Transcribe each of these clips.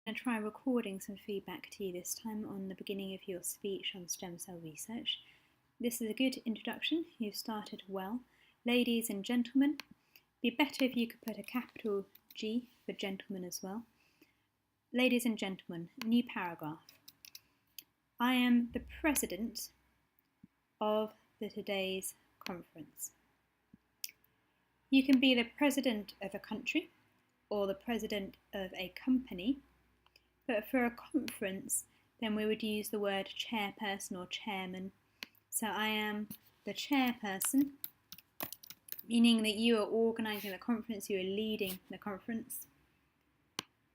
I'm going to try recording some feedback to you this time on the beginning of your speech on stem cell research. This is a good introduction. You've started well. Ladies and gentlemen, it'd be better if you could put a capital G for gentlemen as well. Ladies and gentlemen, new paragraph. I am the president of today's conference. You can be the president of a country or the president of a company, but for a conference, then we would use the word chairperson or chairman. So I am the chairperson, meaning that you are organising the conference, you are leading the conference.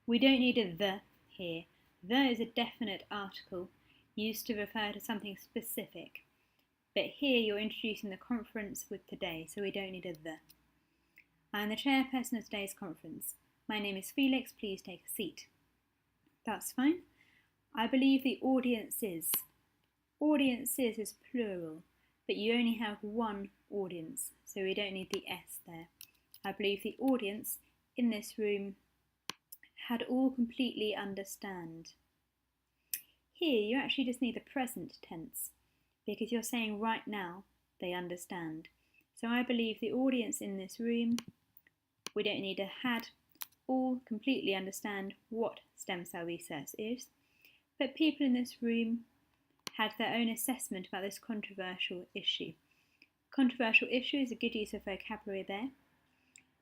We don't need a the here. The is a definite article used to refer to something specific. But here you're introducing the conference with today, so we don't need a the. I am the chairperson of today's conference. My name is Felix, please take a seat. That's fine. I believe the audiences. Audiences is plural, but you only have one audience, so we don't need the S there. I believe the audience in this room had all completely understand. Here you actually just need the present tense, because you're saying right now they understand. So I believe the audience in this room, we don't need a had, all completely understand what stem cell research is, but people in this room had their own assessment about this controversial issue. Controversial issue is a good use of vocabulary there.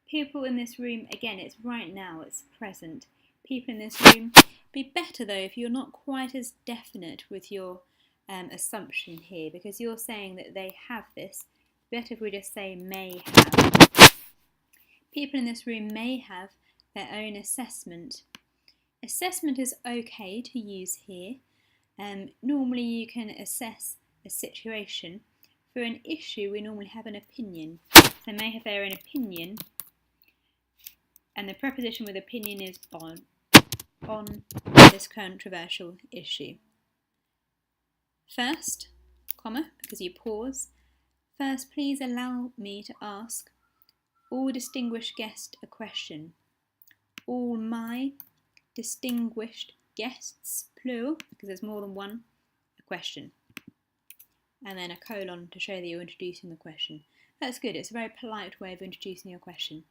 People in this room, again, it's right now, it's present. People in this room, be better though if you're not quite as definite with your assumption here, because you're saying that they have this. Better if we just say may have. People in this room may have their own assessment. Assessment is okay to use here. Normally you can assess a situation. For an issue we normally have an opinion. They may have their own opinion, and the preposition with opinion is on this controversial issue. First, comma, because you pause. First, please allow me to ask all distinguished guests a question. All my distinguished guests, plural, because there's more than one, a question. And then a colon to show that you're introducing the question. That's good, it's a very polite way of introducing your question.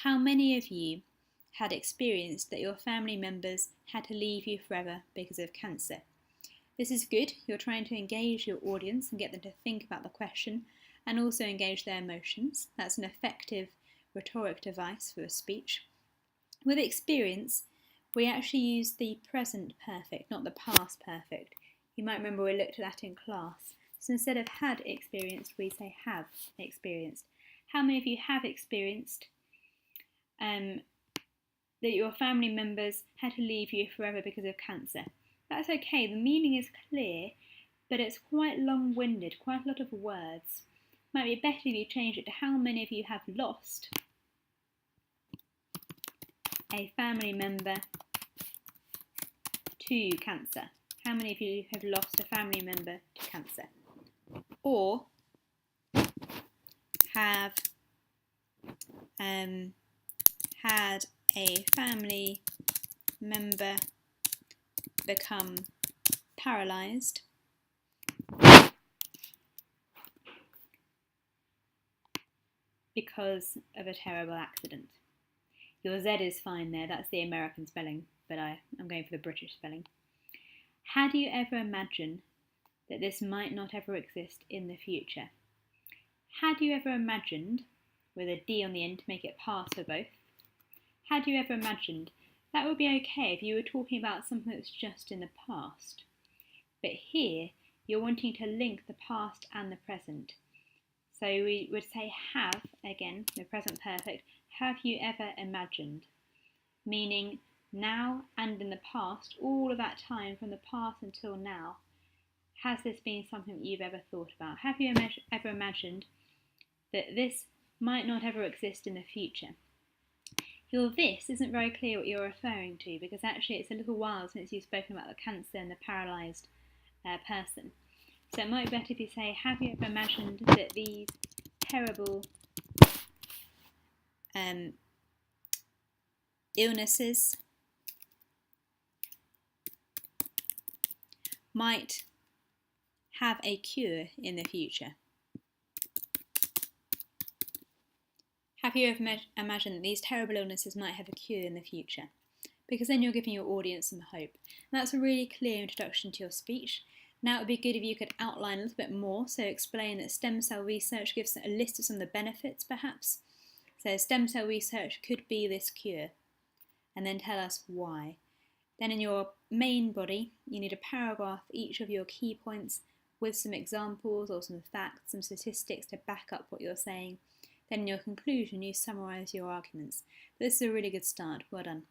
How many of you had experienced that your family members had to leave you forever because of cancer? This is good, you're trying to engage your audience and get them to think about the question and also engage their emotions. That's an effective rhetoric device for a speech. With experience, we actually use the present perfect, not the past perfect. You might remember we looked at that in class. So instead of had experienced, we say have experienced. How many of you have experienced that your family members had to leave you forever because of cancer? That's okay, the meaning is clear, but it's quite long-winded, quite a lot of words. Might be better if you change it to how many of you have lost a family member to cancer. How many of you have lost a family member to cancer? Or have had a family member become paralysed because of a terrible accident. Your Z is fine there, that's the American spelling, but I'm going for the British spelling. Had you ever imagined that this might not ever exist in the future? Had you ever imagined, with a D on the end to make it pass for both, had you ever imagined that would be okay if you were talking about something that's just in the past? But here, you're wanting to link the past and the present. So we would say have, again, the present perfect, have you ever imagined? Meaning now and in the past, all of that time from the past until now, has this been something that you've ever thought about? Have you ever imagined that this might not ever exist in the future? Your this isn't very clear what you're referring to, because actually it's a little while since you've spoken about the cancer and the paralysed person. So it might be better if you say, have you ever imagined that these terrible illnesses might have a cure in the future. Have you ever imagined that these terrible illnesses might have a cure in the future? Because then you're giving your audience some hope. And that's a really clear introduction to your speech. Now it would be good if you could outline a little bit more, so explain that stem cell research gives a list of some of the benefits perhaps. So stem cell research could be this cure, and then tell us why. Then in your main body, you need a paragraph for each of your key points with some examples or some facts, some statistics to back up what you're saying. Then in your conclusion, you summarise your arguments. This is a really good start. Well done.